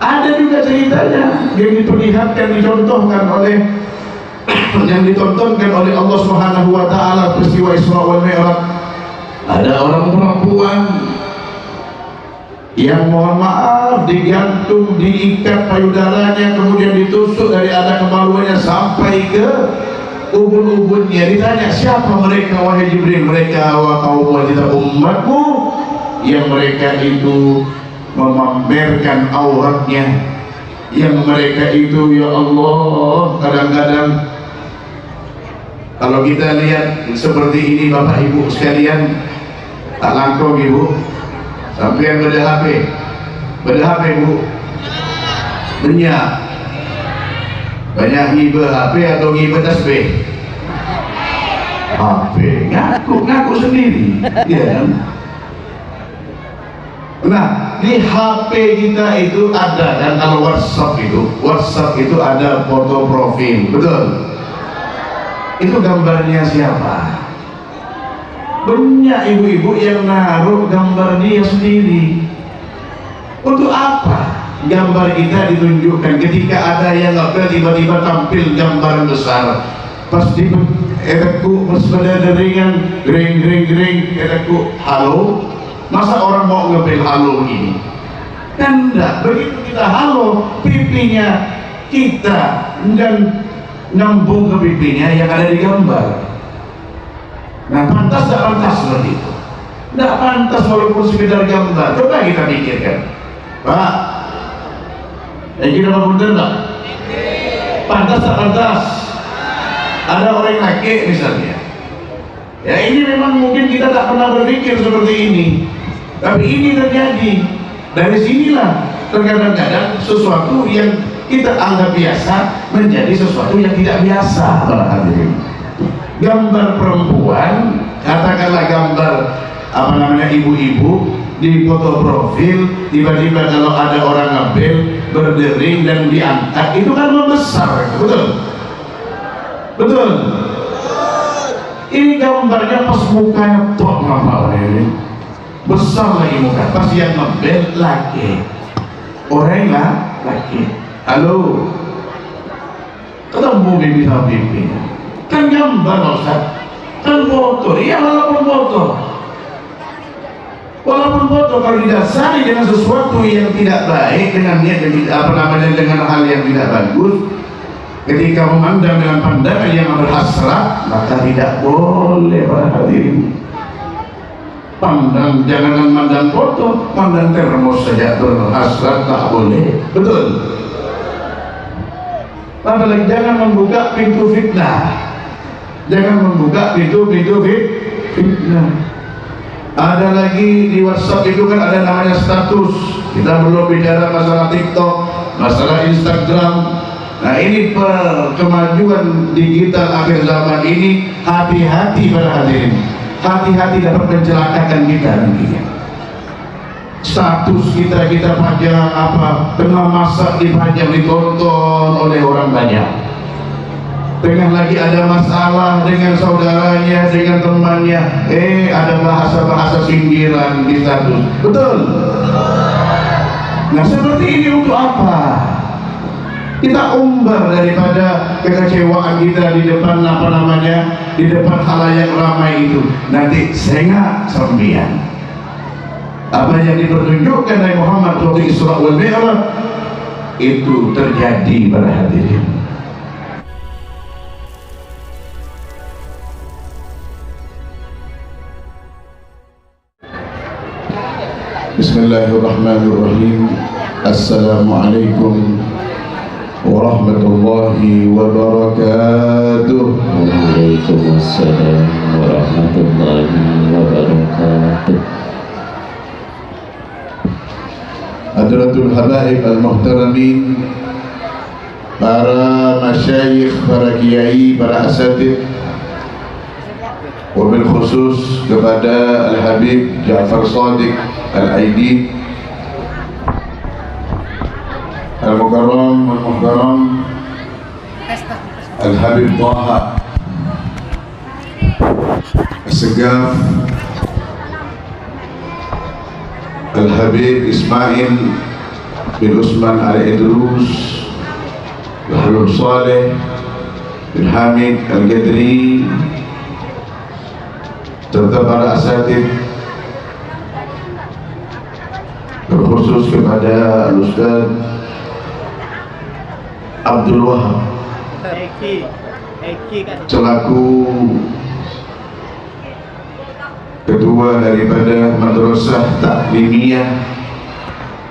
Ada juga ceritanya yang diperlihatkan, dicontohkan oleh yang ditontonkan oleh Allah Subhanahu wa taala, peristiwa Isra wal Mi'raj. Ada orang perempuan yang mohon maaf digantung, diikat payudaranya, kemudian ditusuk dari ada kemaluannya sampai ke ubun-ubunnya. Ditanya, siapa mereka wahai Jibril? Mereka wa kaum wanita umatmu yang mereka itu memamerkan auratnya, yang mereka itu ya Allah kadang-kadang kalau kita lihat seperti ini Bapak Ibu sekalian, tak langkong Ibu sampai yang beda HP Bu, banyak ngibah HP atau ngibah tasbih? HP, ngaku sendiri ya kan? Nah, di HP kita itu ada kan, kalau WhatsApp itu ada foto profil, betul? Itu gambarnya siapa? Banyak ibu-ibu yang naruh gambar dia sendiri. Untuk apa gambar kita ditunjukkan? Ketika ada yang tiba-tiba tampil gambar besar, pasti eteku bersebeda dengan gering eteku halo. Masa orang mau ngebel halo begini? Kan enggak. Begitu kita halo, pipinya kita dan nyambung ke pipinya yang ada di gambar. Nah, pantas tidak pantas seperti itu? Tidak pantas walaupun sekedar gambar. Coba kita pikirkan, Pak, yang kita mau bener enggak? Pantas tak pantas? Ada orang laki misalnya, ya ini memang mungkin kita tak pernah berpikir seperti ini, tapi ini terjadi. Dari sinilah terkadang-kadang sesuatu yang kita anggap biasa menjadi sesuatu yang tidak biasa. Para hadirin, gambar perempuan, katakanlah gambar apa namanya ibu-ibu di foto profil, tiba-tiba kalau ada orang ngambil berdering dan diangkat, itu kan membesar, betul. Ini gambarnya pas mukanya tok ngapa ini besar lagi muka, pas yang ngambil laki, orang lah laki. Halo, ketemu bibi sama bibi, kan gambar Ustaz, kan foto, iya walaupun foto kalau didasari dengan sesuatu yang tidak baik, dengan niat yang tidak apa namanya, dengan hal yang tidak bagus, ketika memandang dengan pandangan yang berhasrat, maka tidak boleh. Para hadirin, pandang, jangan memandang foto, pandang termos saja berhasrat tak boleh, betul. Apalagi jangan membuka pintu fitnah, fitnah. Ada lagi di WhatsApp itu kan ada namanya status. Kita belum bicara masalah TikTok, masalah Instagram. Nah, ini kemajuan digital akhir zaman ini. Hati-hati para hadirin, hati-hati dapat mencelakakan kita nantinya. Status kita pajang apa, tengah masak dipajang, ditonton oleh orang banyak. Tengah lagi ada masalah dengan saudaranya, dengan temannya, ada bahasa-bahasa sindiran di status, betul? Nah, seperti ini untuk apa? Kita umbar daripada kekecewaan kita di depan apa namanya, di depan khalayak ramai itu, nanti sengak sembian. Apa yang dipertunjukkan oleh Muhammad waktu Isra wal Mi'raj itu terjadi para hadirin. Bismillahirrahmanirrahim. Assalamualaikum warahmatullahi wabarakatuh. Waalaikumsalam warahmatullahi wabarakatuh. Hadratul habaib al-muhtaramin, para masyayikh, para kiai, para asatidz, wabil khusus kepada Al-Habib Ja'far Shadiq Al-Aidi, Al-Mukarram Al-Habib Taha As-Segaf, Al-Habib Ismail bin Usman Al-Idrus, Habib Saleh bin Hamid Al-Gadri, serta para asatid, terkhusus kepada Al-Ustaz Abdul Wahab selaku ketua daripada Madrasah Taklimiyah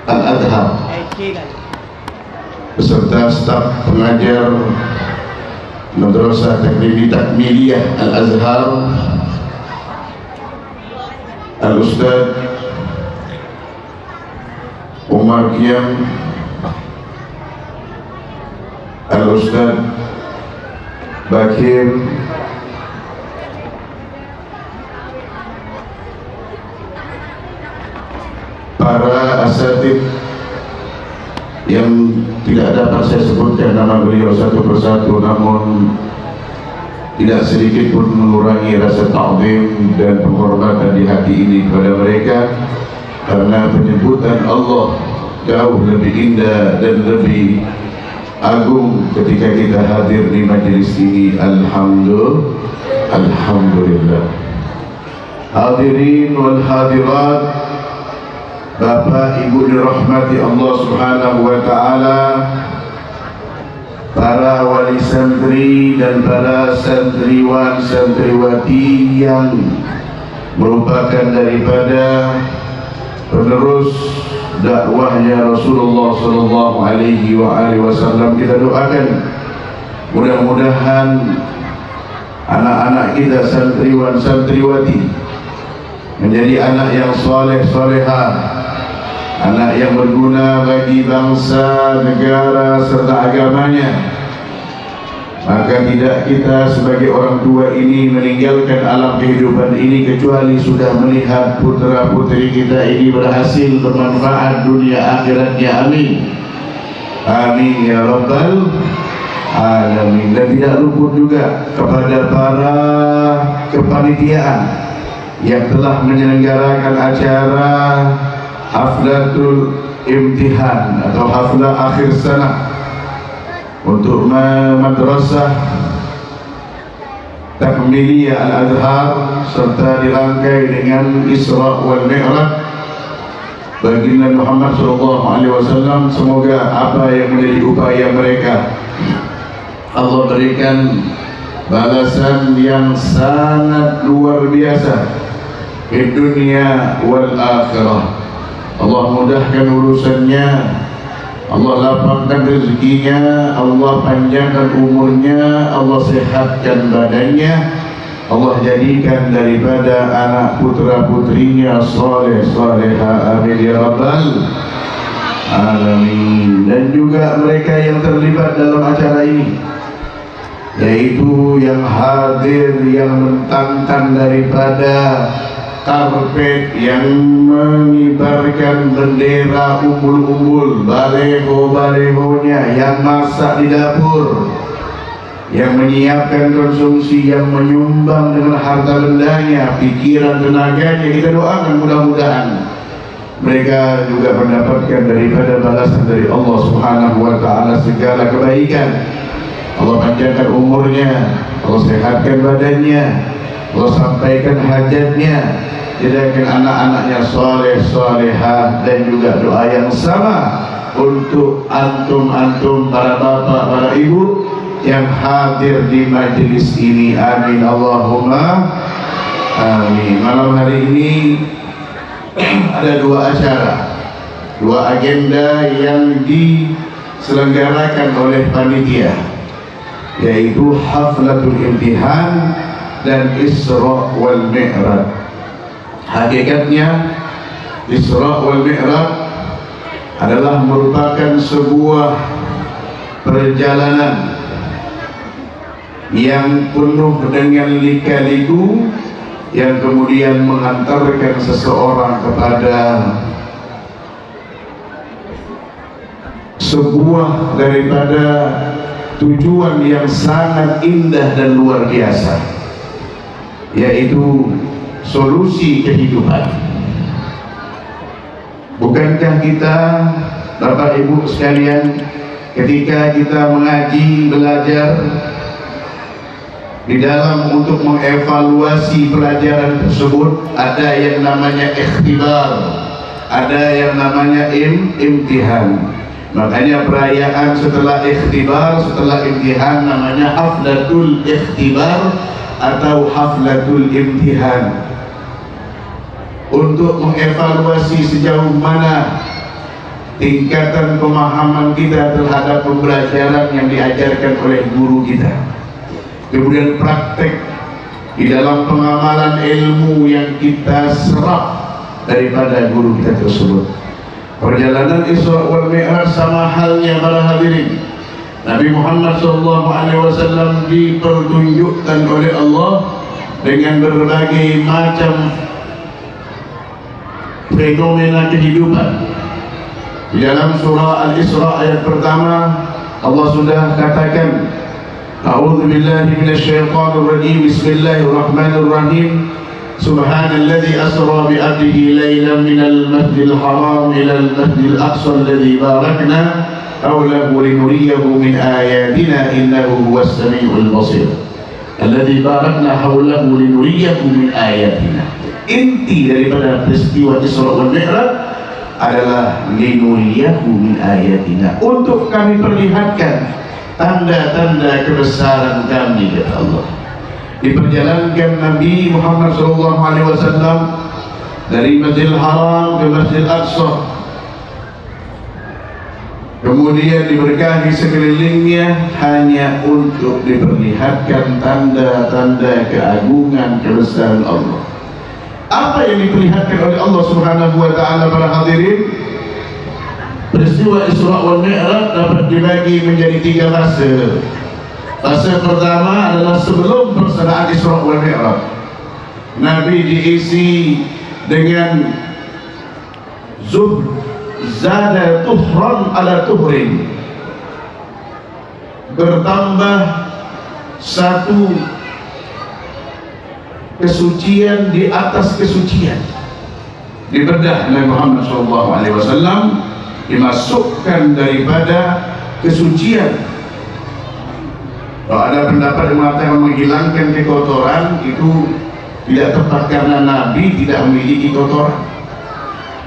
Al-Adhar beserta staf pengajar Madrasah Taklimiyah Al-Azhar, Al-Ustaz Umar Kiam, Al-Ustaz Bakir, para asatid yang tidak dapat saya sebutkan nama beliau satu persatu, namun tidak sedikit pun mengurangi rasa ta'zim dan penghormatan di hati ini kepada mereka, karena penyebutan Allah jauh lebih indah dan lebih agung ketika kita hadir di majelis ini. Alhamdulillah. Hadirin wal hadirat, Bapak Ibu dirahmati Allah Subhanahu wa taala, para wali santri dan para santriwan santriwati yang merupakan daripada penerus dakwahnya Rasulullah sallallahu alaihi wasallam, kita doakan mudah-mudahan anak-anak kita santriwan santriwati menjadi anak yang soleh solehah, anak yang berguna bagi bangsa, negara serta agamanya. Maka tidak kita sebagai orang tua ini meninggalkan alam kehidupan ini kecuali sudah melihat putra putri kita ini berhasil bermanfaat dunia akhiratnya. Amin, amin ya rabbal alamin. Dan tidak luput juga kepada para kepanitiaan yang telah menyelenggarakan acara haflatul imtihan atau haflah akhir sana untuk Madrasah Takmiliyah Al-Azhar, serta dirangkai dengan Isra wal Mi'raj baginda Muhammad SAW. Semoga apa yang menjadi upaya mereka Allah berikan balasan yang sangat luar biasa di dunia wal akhirah. Allah mudahkan urusannya, Allah lapangkan rezekinya, Allah panjangkan umurnya, Allah sehatkan badannya, Allah jadikan daripada anak putra putrinya soleh soleha. Amin ya rabbal alamin. Dan juga mereka yang terlibat dalam acara ini, yaitu yang hadir, yang mentangkan daripada karpet, yang mengibarkan bendera umbul-umbul, baleho-balehonya, yang masak di dapur, yang menyiapkan konsumsi, yang menyumbang dengan harta bendanya, pikiran, tenaganya. Kita doakan mudah-mudahan mereka juga mendapatkan daripada balasan dari Allah Subhanahu wa taala segala kebaikan. Allah panjangkan umurnya, Allah sehatkan badannya, Allah sampaikan hajatnya, jadikan anak-anaknya soleh solehah. Dan juga doa yang sama untuk antum-antum, para bapak, para ibu yang hadir di majelis ini. Amin Allahumma amin. Malam hari ini ada dua acara, dua agenda yang diselenggarakan oleh panitia, yaitu haflatul imtihan dan Isra wal Mi'raj. Hakikatnya Isra wal Mi'raj adalah merupakan sebuah perjalanan yang penuh dengan lika-liku, yang kemudian mengantarkan seseorang kepada sebuah daripada tujuan yang sangat indah dan luar biasa, yaitu solusi kehidupan. Bukankah kita Bapak Ibu sekalian, ketika kita mengaji, belajar, di dalam untuk mengevaluasi pelajaran tersebut ada yang namanya ikhtibar, ada yang namanya imtihan. Makanya perayaan setelah ikhtibar, setelah imtihan namanya haflatul ikhtibar atau haflatul imtihan, untuk mengevaluasi sejauh mana tingkatan pemahaman kita terhadap pembelajaran yang diajarkan oleh guru kita, kemudian praktek di dalam pengamalan ilmu yang kita serap daripada guru kita tersebut. Perjalanan Isra wal Mi'raj sama halnya para hadirin, Nabi Muhammad SAW dipertunjukkan oleh Allah dengan berbagai macam fenomena kehidupan. Di dalam surah Al-Isra ayat pertama Allah sudah katakan, A'udzu billahi minasyaitonir rajim, bismillahirrahmanirrahim, subhanalladzi asra bi 'abdihi lailan minal masjidil haram ilal masjidil aqsa alladzi barakna hawlahu linuriyahu min ayatina innahu huwas samiul basir. Alladzi barakna hawlahu linuriyahu min ayatina. Inti daripada peristiwa Isra wal Mi'raj adalah linuriyahu min ayatina, untuk kami perlihatkan tanda-tanda kebesaran kami, kata Allah. Diperjalankan Nabi Muhammad SAW dari Masjidil Haram ke Masjidil Aqsa, kemudian diberkahi sekelilingnya hanya untuk diperlihatkan tanda-tanda keagungan kebesaran Allah. Apa yang diperlihatkan oleh Allah Subhanahu wa taala para hadirin? Peristiwa Isra wal Mi'raj dapat dibagi menjadi 3 fase. Fase pertama adalah sebelum pelaksanaan Isra wal Mi'raj. Nabi diisi dengan zada tuhran ala tuhrin, bertambah satu kesucian di atas kesucian. Dibedah oleh Muhammad SAW, dimasukkan daripada kesucian. Kalau ada pendapat yang mengatakan menghilangkan kekotoran, itu tidak tepat karena Nabi tidak memiliki kotoran,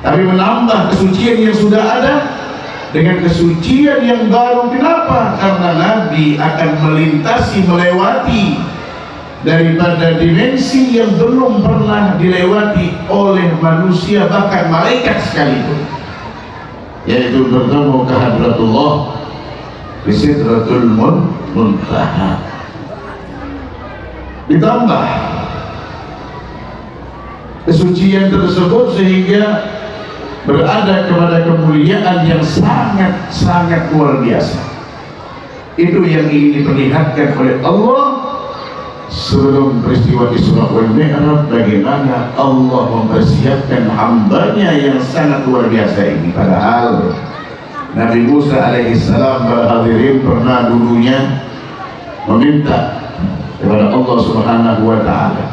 tapi menambah kesucian yang sudah ada dengan kesucian yang baru. Kenapa? Karena Nabi akan melewati daripada dimensi yang belum pernah dilewati oleh manusia, bahkan malaikat sekalipun, yaitu bertemu ke Hadratullah di Sidratul Muntaha. Ditambah kesucian tersebut sehingga berada kepada kemuliaan yang sangat luar biasa. Itu yang ingin diperlihatkan oleh Allah sebelum peristiwa Isra wal Mi'raj, bagaimana Allah mempersiapkan hambanya yang sangat luar biasa ini. Padahal Nabi Musa alaihissalam hadirin pernah dulunya meminta kepada Allah Subhanahu wa ta'ala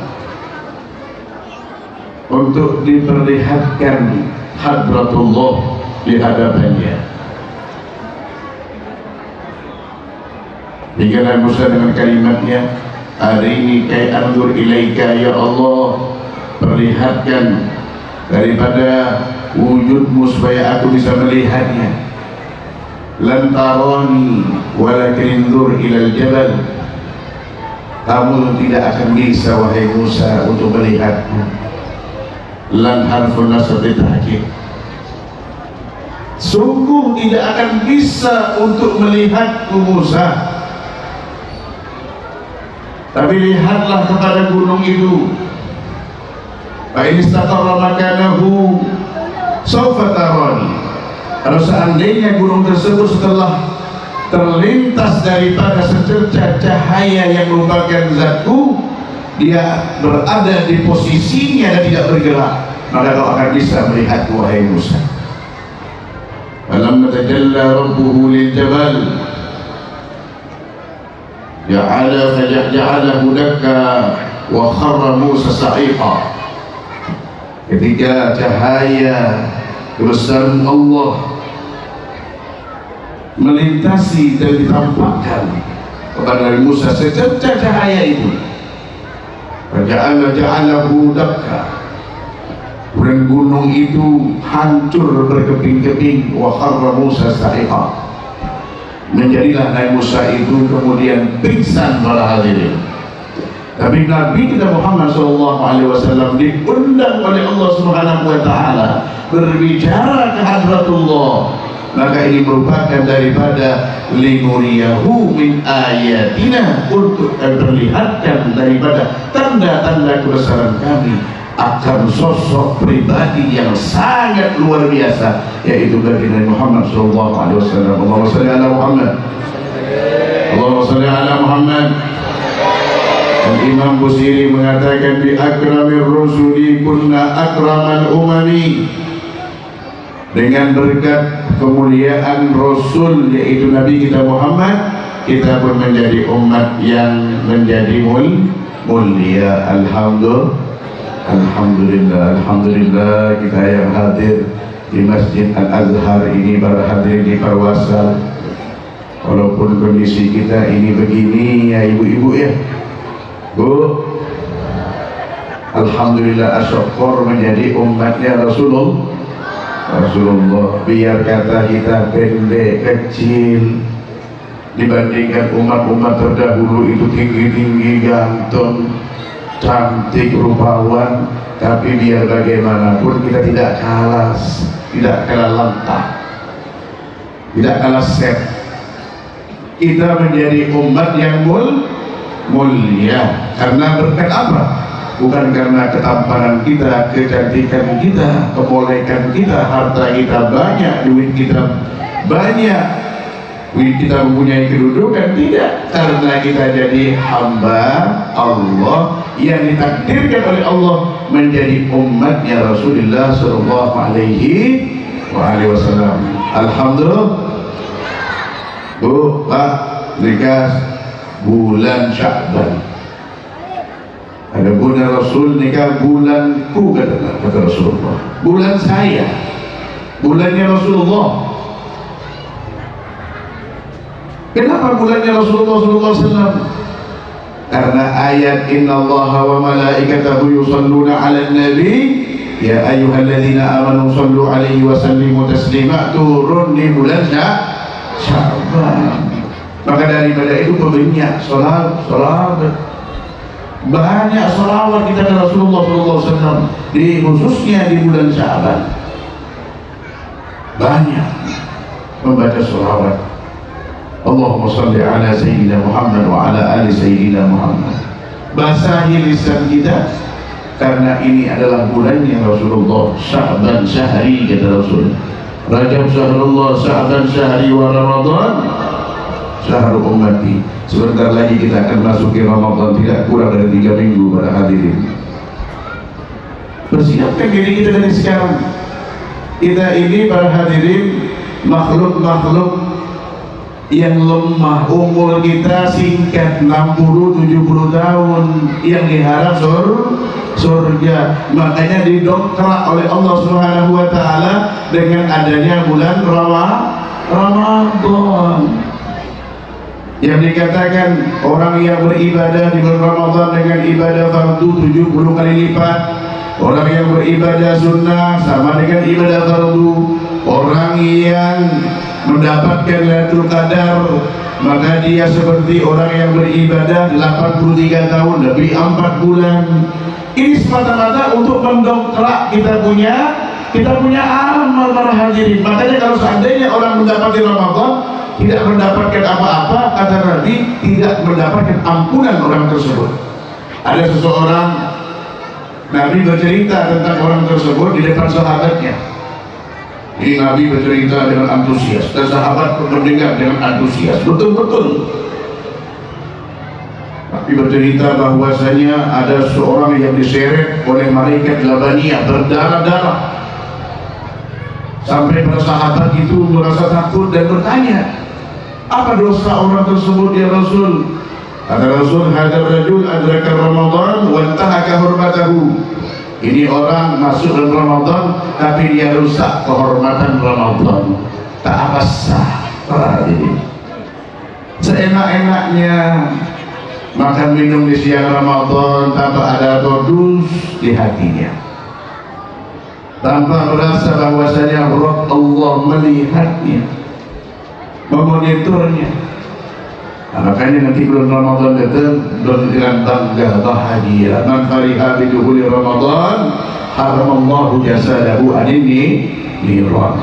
untuk diperlihatkan hadratullah di hadapannya. Hingga Nabi Musa dengan kalimatnya, arini kai anzur ilaika, ya Allah, perlihatkan daripada wujudmu supaya aku bisa melihatnya. Lan tarani walakin inzur ilal jabal, kamu tidak akan bisa wahai Musa untuk melihatku. Lan harfun nasati tahqiq, sungguh tidak akan bisa untuk melihatku Musa, tapi lihatlah kepada gunung itu. Fa in istaqarra makanahu sawfa tarani. Kalau seandainya gunung tersebut setelah terlintas daripada secercah cahaya yang merupakan zatku, dia berada di posisinya dan tidak bergerak, maka kau akan bisa melihatku wahai Musa. Falamma tajalla rabbuhu lil jabal ja'alahu dakka wa kharra Musa sa'iqa. Ketika cahaya kebesaran Allah melintasi dan ditampakkan kepada Nabi Musa secercah cahaya itu. Ja'alahu dakka, dan gunung itu hancur berkeping-keping. Wa kharra Musa sa'iqa, menjadilah Nabi Musa itu kemudian pingsan para hadirin. Tapi Nabi kita Muhammad SAW diundang oleh Allah Subhanahu wa Ta'ala berbicara ke hadratullah, maka ini merupakan daripada linuriyahu min ayatina, untuk memperlihatkan daripada tanda-tanda kebesaran kami akan sosok pribadi yang sangat luar biasa, yaitu baginda Muhammad SAW. Allahumma salli ala Muhammad, Allahumma salli ala Muhammad. Imam Busiri mengatakan bi akramir rusuli kunna akramal umami, dengan berkat kemuliaan Rasul yaitu Nabi kita Muhammad, kita pun menjadi umat yang menjadi mulia. Alhamdulillah kita yang hadir di Masjid Al-Azhar ini, para hadirin di Parwasa, walaupun kondisi kita ini begini ya ibu-ibu ya Bu, alhamdulillah asyukur menjadi umatnya Rasulullah. Biar kata kita pendek kecil dibandingkan umat-umat terdahulu itu tinggi-tinggi, ganteng, cantik, rupawan, tapi biar bagaimanapun kita tidak kalah langkah, tidak kalah set. Kita menjadi umat yang mulia karena berkat apa? Bukan karena ketampanan kita, kecantikan kita, kemolekan kita, harta kita banyak, duit kita banyak, kita mempunyai kedudukan, tidak. Karena kita jadi hamba Allah yang ditakdirkan oleh Allah menjadi umatnya Rasulullah Sallallahu Alaihi Wasallam. Alhamdulillah. Bu, Pak, nikah bulan Sya'ban. Ada bulan Rasul nikah bulanku, kata Rasulullah. Bulan saya, bulannya Rasulullah. Kenapa bulannya Rasulullah SAW? Karena ayat innallaha wa malaikatahu yusalluna 'alan nabi ya ayyuhalladzina amanu sallu 'alaihi wa sallimu taslima, turun di bulan Sya'ban. Maka daripada itu banyak salawat, banyak salawat kita ke Rasulullah SAW, di khususnya di bulan Sya'ban. Banyak membaca salawat. Allahumma salli ala Sayyidina Muhammad wa ala ali Sayyidina Muhammad. Basahi lisan kita, karena ini adalah bulannya Rasulullah. Sya'ban syahri, kata Rasul. Rajab syahrullah, Sya'ban syahri, wa Ramadan syahrul ummati. Sebentar lagi kita akan masuki Ramadan, tidak kurang dari 3 minggu para hadirin. Persiapkan diri kita dari sekarang. Kita ini para hadirin makhluk-makhluk yang lemah, umur kita singkat, 60-70 tahun, yang diharap surga. Makanya didongkrak oleh Allah Subhanahu wa Ta'ala dengan adanya bulan Ramadan, yang dikatakan orang yang beribadah di bulan Ramadan dengan ibadah fardu 70 kali lipat. Orang yang beribadah sunnah sama dengan ibadah fardu. Orang yang mendapatkan Lailatul Qadar, maka dia seperti orang yang beribadah 83 tahun lebih 4 bulan. Ini semata-mata untuk mendongkrak kita punya amal para hadirin. Makanya kalau seandainya orang mendapati Ramadan tidak mendapatkan apa-apa, kata Nabi, tidak mendapatkan ampunan orang tersebut. Ada seseorang, Nabi bercerita tentang orang tersebut di depan sahabatnya. Ini Nabi bercerita dengan antusias dan sahabat pun mendengar dengan antusias, betul-betul. Nabi bercerita bahwasanya ada seorang yang diseret oleh malaikat Labaniyah berdarah-darah, sampai para sahabat itu merasa takut dan bertanya, apa dosa orang tersebut ya Rasul? Kata Rasul, hadar rajul adraka Ramadan wa intahaka hurmatahu. Ini orang masuk dalam Ramadan tapi dia rusak kehormatan Ramadan. Tak abassa, Seenak-enaknya makan minum di siang Ramadan tanpa ada todus di hatinya, tanpa merasa bahwasanya Allah melihatnya, memonitornya. Nah, makanya nanti bulan Ramadan datang dengan bangga bahagia. Man fariha bidukhuli Ramadan haramallahu jasadahu anini niran.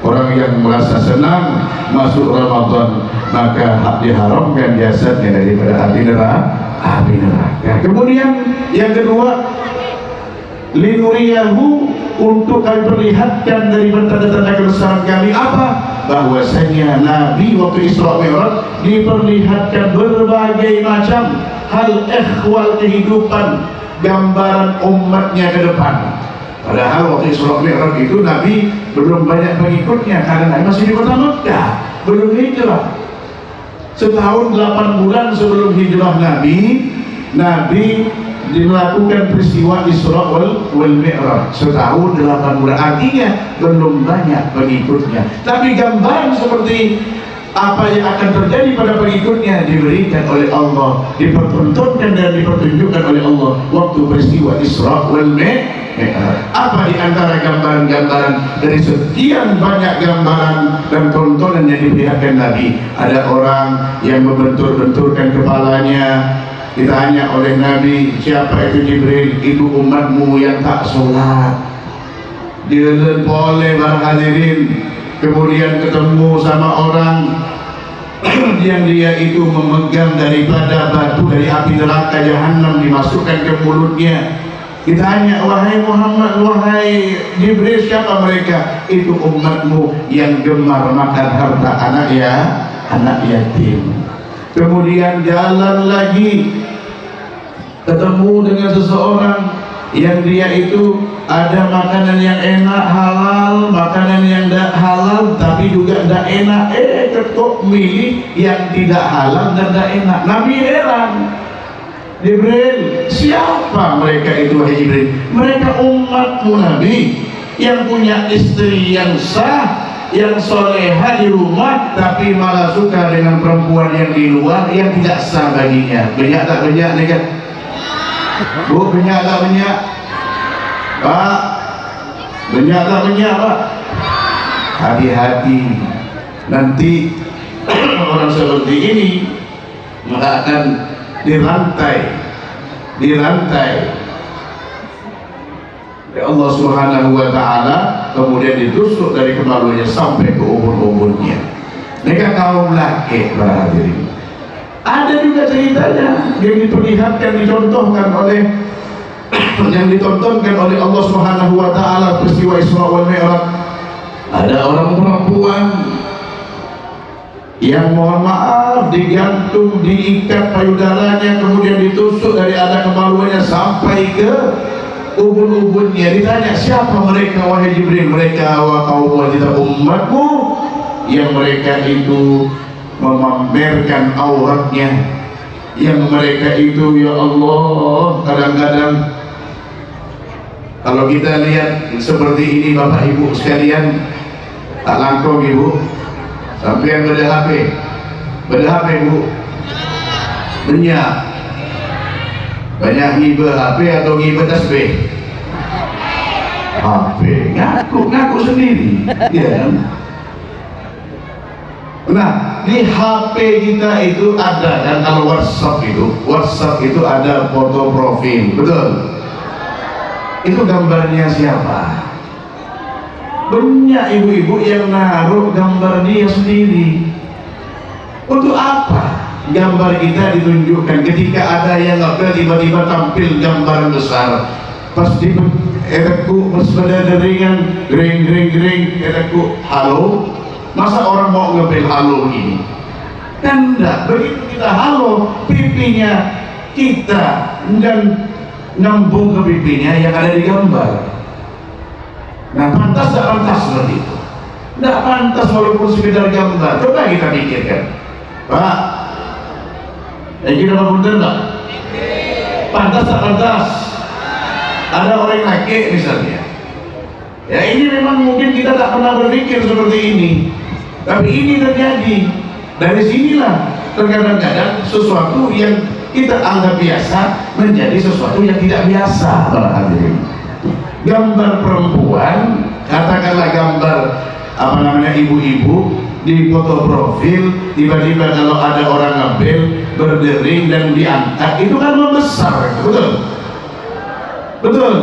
Orang yang merasa senang masuk Ramadan, maka diharamkan jasadnya daripada api neraka. Kemudian yang kedua, linuriyahu, untuk kami perlihatkan dari tanda-tanda kebesaran kami apa? Bahwasanya Nabi waktu Isra Mi'raj diperlihatkan berbagai macam hal ehwal kehidupan, gambaran umatnya ke depan. Padahal waktu Isra Mi'raj itu Nabi belum banyak pengikutnya karena masih di kota Mekah, belum hijrah. Setahun 8 bulan sebelum hijrah Nabi dilakukan peristiwa Isra wal Mi'raj. Setahun 8 bulan, artinya belum banyak pengikutnya. Tapi gambaran seperti apa yang akan terjadi pada pengikutnya diberikan oleh Allah, dipertontonkan dan dipertunjukkan oleh Allah waktu peristiwa Isra wal Mi'raj. Apa di antara gambaran-gambaran dari sekian banyak gambaran dan tontonan yang diperlihatkan Nabi? Ada orang yang membentur-benturkan kepalanya. Ditanya oleh Nabi, siapa itu Jibril? Itu umatmu yang tak sholat. Dia boleh berhadirin. Kemudian ketemu sama orang yang dia itu memegang daripada batu dari api neraka jahanam, dimasukkan ke mulutnya. Ditanya, wahai Muhammad, wahai Jibril, siapa mereka? Itu umatmu yang gemar makan harta anak yatim. Kemudian jalan lagi, ketemu dengan seseorang yang dia itu ada makanan yang enak halal, makanan yang tidak halal tapi juga tidak enak. Kok milih yang tidak halal dan tidak enak? Nabi heran. Jibril, siapa mereka itu wahai Jibril? Mereka umatmu Nabi yang punya istri yang sah, yang soleha di rumah, tapi malah suka dengan perempuan yang di luar yang tidak sah baginya. Banyak tak banyak nih kan? Bu, banyak tak banyak? Pak, banyak tak banyak Pak? Hati-hati, nanti orang seperti ini maka akan dirantai oleh Allah Subhanahu wa ta'ala, kemudian ditusuk dari kemaluannya sampai ke ubun-ubunnya. Mereka kaum laki, para hadirin. Ada juga ceritanya yang diperlihatkan, dicontohkan oleh yang ditontonkan oleh Allah Subhanahu wa ta'ala, peristiwa Isra wal Mi'raj. Ada orang perempuan yang mohon maaf digantung, diikat payudaranya, kemudian ditusuk dari ada kemaluannya sampai ke ubun-ubunnya. Ditanya, siapa mereka wahai Jibril? Mereka wa kaum wanita umatmu yang mereka itu memamerkan auratnya, yang mereka itu ya Allah, kadang-kadang kalau kita lihat seperti ini Bapak Ibu sekalian, tak langkong Ibu. Sampai yang beda HP Bu, banyak ngibah HP atau ngibah tasbih? HP, ngaku sendiri, ya. Nah, di HP kita itu ada kan, kalau WhatsApp itu ada foto profil, betul? Itu gambarnya siapa? Banyak ibu-ibu yang naruh gambar dia sendiri. Untuk apa gambar kita ditunjukkan? Ketika ada yang tiba-tiba tampil gambar besar, pas di eteku bersepeda ringan, gering, eteku halo. Masa orang mau ngambil halo ini? Kan enggak. Begitu kita halo, pipinya kita dan nyambung ke pipinya yang ada di gambar. Nah, pantas tidak pantas seperti itu? Tidak pantas walaupun sekedar gambar. Coba kita pikirkan, Pak. Kita apa benar enggak? Pantas tak pantas? Ada orang laki misalnya. Ya ini memang mungkin kita tak pernah berpikir seperti ini. Tapi ini terjadi. Dari sinilah terkadang-kadang sesuatu yang kita anggap biasa menjadi sesuatu yang tidak biasa. Para hadirin, gambar perempuan, katakanlah gambar apa namanya ibu-ibu di foto profil, tiba-tiba kalau ada orang ngebel berdering dan diangkat, itu kan membesar, betul? Betul.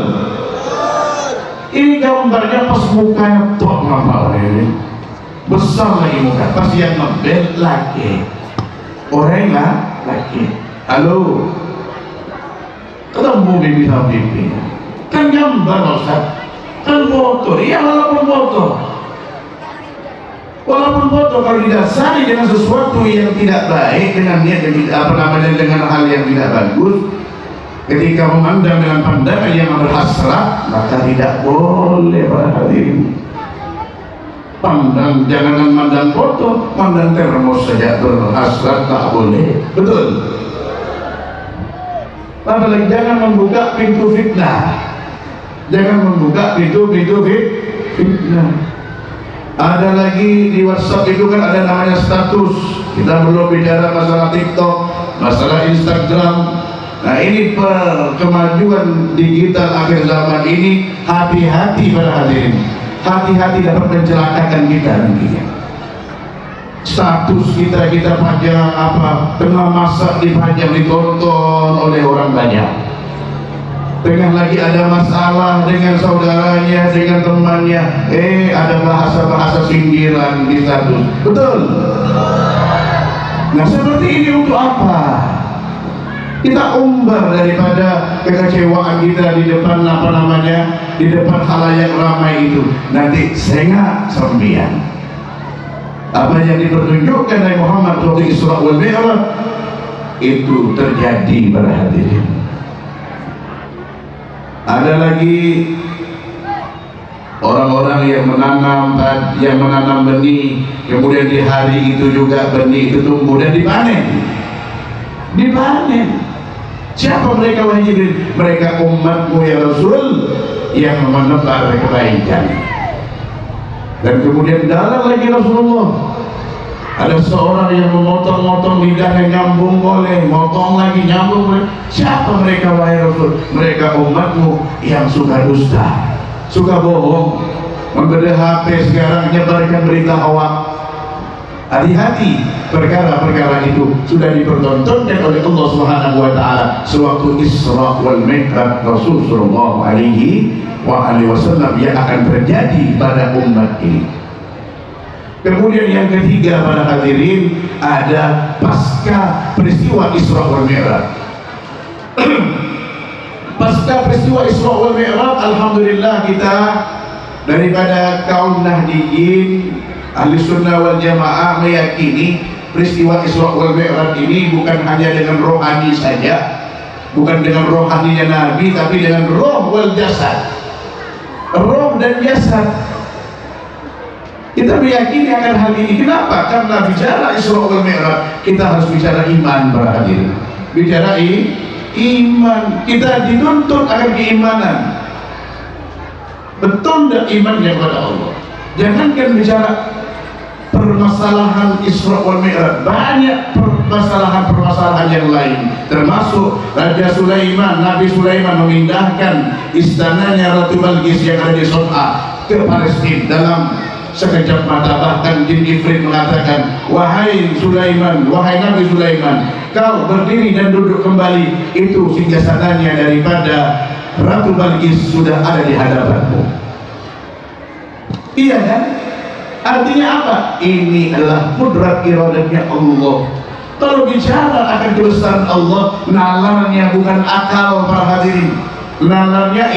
Ini gambarnya pas mukanya tok ngapa ini besar lagi muka, pas yang ngebel laki, orang lah laki. Halo, ketemu bibi sama bibi, kan gambar Ustaz, kan foto, iya walaupun foto kalau didasari dengan sesuatu yang tidak baik, dengan niat yang tidak apa namanya, dengan hal yang tidak bagus, ketika memandang dengan pandangan yang berhasrat, maka tidak boleh. Para hadirin, pandang, jangan memandang foto, pandang termos saja berhasrat tak boleh, betul? Apalagi jangan membuka pintu fitnah, jangan membuka pintu fitnah. Ada lagi di WhatsApp itu kan ada namanya status. Kita belum bicara masalah TikTok, masalah Instagram. Nah ini kemajuan digital akhir zaman ini, hati-hati para hadirin, hati-hati dapat mencelakakan kita nantinya. Status kita pajang apa, tengah masak dipajang, ditonton oleh orang banyak. Tengah lagi ada masalah dengan saudaranya, dengan temannya, ada bahasa-bahasa sindiran di status, betul? Nah seperti ini untuk apa? Kita umbar daripada kekecewaan kita di depan apa namanya, di depan khalayak ramai itu, nanti sengak sembian. Apa yang dipertunjukkan oleh Muhammad waktu Isra wal Mi'raj itu terjadi para hadirin. Ada lagi orang-orang yang menanam benih, kemudian di hari itu juga benih itu tumbuh dan dipanen. Siapa mereka wahai Jibril? Mereka umatmu ya Rasul, yang menebar kebaikan. Dan kemudian dalam lagi Rasulullah, ada seorang yang memotong-motong lidahnya, nyambung boleh, motong lagi, nyambung boleh. Siapa mereka wahai Rasul? Mereka umatmu yang suka dusta, suka bohong, memberi HP sekarang, menyebarkan berita hoax. Hati-hati, perkara-perkara itu sudah dipertontonkan oleh Allah Subhanahu wa taala sewaktu Isra wal Mi'raj Rasul sallallahu alaihi wasallam yang akan terjadi pada umat ini. Kemudian yang ketiga para hadirin, ada pasca peristiwa Isra wal Mi'raj. Pasca peristiwa Isra wal Mi'raj, alhamdulillah kita daripada kaum Nahdiyin Ahli Sunnah wal Jamaah meyakini peristiwa Isra wal Mi'raj ini bukan hanya dengan rohani saja, bukan dengan rohaninya Nabi, tapi dengan roh wal jasad, roh dan jasad. Kita meyakini akan hal ini. Kenapa? Karena bicara Isra wal Mi'raj kita harus bicara iman para hadirin. Bicara iman, kita dituntut akan keimanan. Betul tidak imannya kepada Allah? Jangankan bicara permasalahan Isra wal Mi'raj, banyak permasalahan yang lain, termasuk Raja Sulaiman, Nabi Sulaiman memindahkan istananya Ratu Balqis yang ada di Son'a ke Palestina dalam sekejap mata. Bahkan jin Ifrit mengatakan, wahai Sulaiman, wahai Nabi Sulaiman, kau berdiri dan duduk kembali, itu singgasananya daripada Ratu Balqis sudah ada di hadapanmu. Iya kan? Artinya apa? Ini adalah kudrat iradatnya Allah. Kalau bicara akan kebesaran Allah, nalarnya bukan akal para hadirin, nalarnya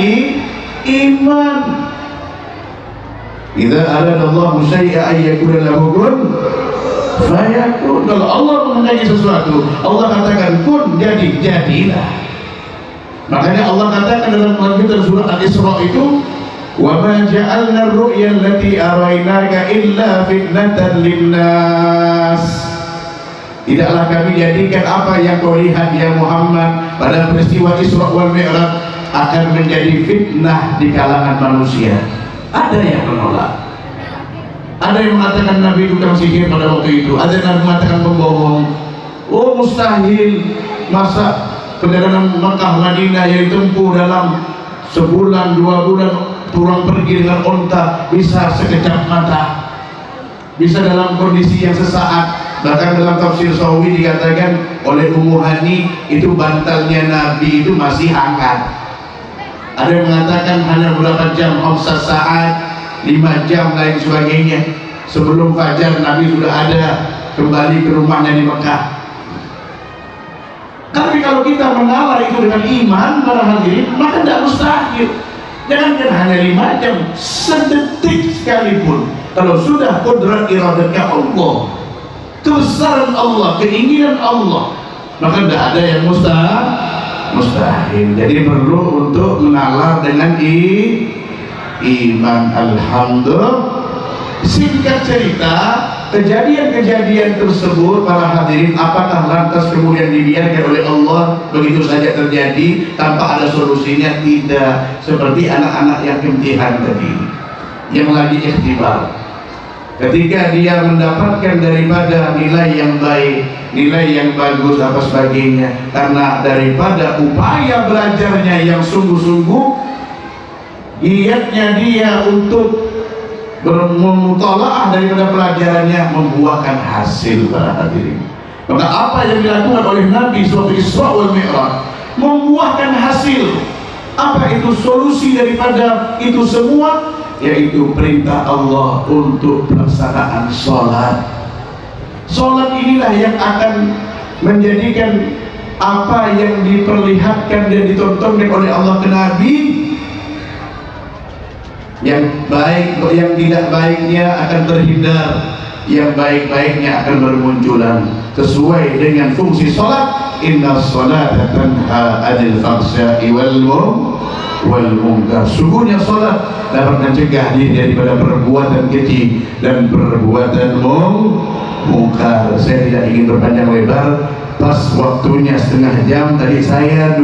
iman. Idza arada Allahu syai'an yakuna lahu kun fayakun. Kalau Allah menghendaki sesuatu, Allah katakan kun, jadi, jadilah. Makanya Allah katakan dalam Al-Qur'an surat Al-Isra itu, wa ma ja'alna ar-ru'ya allati araynaka illa fitnatan linnas. Tidaklah kami jadikan apa yang kau lihat ya Muhammad pada peristiwa Isra wal Mi'raj akan menjadi fitnah di kalangan manusia. Ada yang menolak, Ada yang mengatakan Nabi itu tukang sihir pada waktu itu, ada yang mengatakan pembohong. Oh mustahil, masa perjalanan Makkah Madinah yang ditempuh dalam sebulan 2 bulan pulang pergi dengan onta bisa sekejap mata, bisa dalam kondisi yang sesaat. Bahkan dalam tafsir Sawi dikatakan oleh Ummu Hani itu bantalnya Nabi itu masih hangat. Ada yang mengatakan hanya beberapa jam, 4 saat, 5 jam lain sebagainya. Sebelum fajar Nabi sudah ada kembali ke rumahnya di Mekah. Tapi kalau kita menalar itu dengan iman para hadirin, maka tidak mustahil. Jangankan hanya 5 jam, sedetik sekalipun, kalau sudah kodrat iradatnya Allah, kebesaran Allah, keinginan Allah, maka tidak ada yang mustahil. Jadi perlu untuk menalar dengan iman. Alhamdulillah. Singkat cerita, kejadian-kejadian tersebut para hadirin, apakah lantas kemudian dibiarkan oleh Allah begitu saja terjadi tanpa ada solusinya? Tidak. Seperti anak-anak yang imtihan tadi, yang lagi ikhtibar, ketika dia mendapatkan daripada nilai yang baik, nilai yang bagus apa sebagainya, karena daripada upaya belajarnya yang sungguh-sungguh, giatnya dia untuk bermutalaah daripada pelajarannya membuahkan hasil para hadirin. Maka apa yang dilakukan oleh Nabi suatu Isra wal Mi'raj membuahkan hasil. Apa itu solusi daripada itu semua? Yaitu perintah Allah untuk pelaksanaan sholat. Sholat inilah yang akan menjadikan apa yang diperlihatkan dan ditontonkan oleh Allah ke Nabi, yang baik, yang tidak baiknya akan terhindar, yang baik-baiknya akan bermunculan sesuai dengan fungsi sholat. Inna sholata tanha 'anil fahsya'i wal munkar. Sungguhnya sholat dapat mencegah diri daripada perbuatan keji dan perbuatan mungkar. Saya tidak ingin berpanjang lebar. Pas waktunya setengah jam tadi saya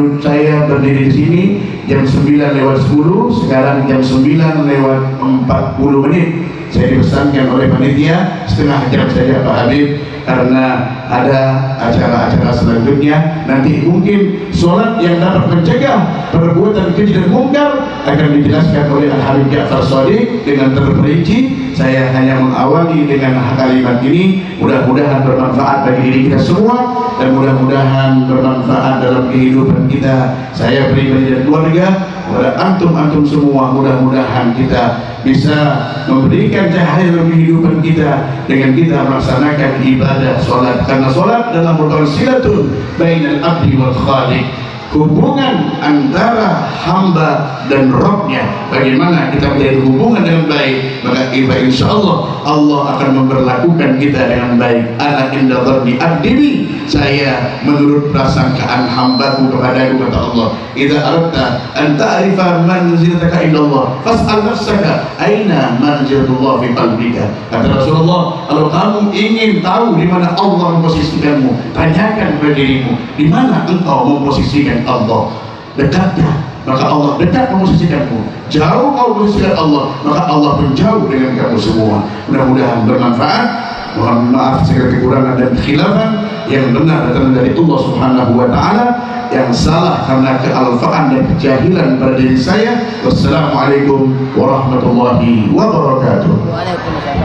berdiri di sini jam 9:10, sekarang jam 9:40 menit. Saya dipesankan oleh panitia setengah jam saja Pak Habib, karena ada acara-acara selanjutnya. Nanti mungkin sholat yang dapat mencegah perbuatan keji dan mungkar akan dijelaskan oleh Al Habib Ja'far Shadiq dengan terperinci. Saya hanya mengawali dengan kalimat ini, mudah-mudahan bermanfaat bagi diri kita semua dan mudah-mudahan bermanfaat dalam kehidupan kita, saya pribadi dan keluarga, kepada antum semua. Mudah-mudahan kita bisa memberikan cahaya dalam kehidupan kita dengan kita melaksanakan ibadah sholat, karena sholat adalah merupakan silatun bainal abdi wal khaliq, hubungan antara hamba dan Rabbnya. Bagaimana kita menjalin hubungan dengan baik, maka insya Allah Allah akan memperlakukan kita dengan baik. Ana inda dhanni abdi, saya menurut prasangkaan hambaku kepadaku, kata Allah. Idza aradta an ta'rifa manzilataka indallah fas'al nafsaka aina manzilatullah fi qalbika. Kata Rasulullah, kalau kamu ingin tahu di mana Allah memposisikanmu, tanyakan kepada dirimu, di mana engkau memposisikan Allah. Dekatnya, maka Allah dekat memposisikanmu. Jauh kau memposisikan Allah, maka Allah pun jauh dengan kamu semua. Mudah-mudahan bermanfaat. Mohon maaf segala kekurangan dan khilafan. Yang benar datang dari Allah Subhanahu wa Ta'ala, yang salah karena kealfaan dan kejahilan pada diri saya. Wassalamualaikum warahmatullahi wabarakatuh. Waalaikumsalam.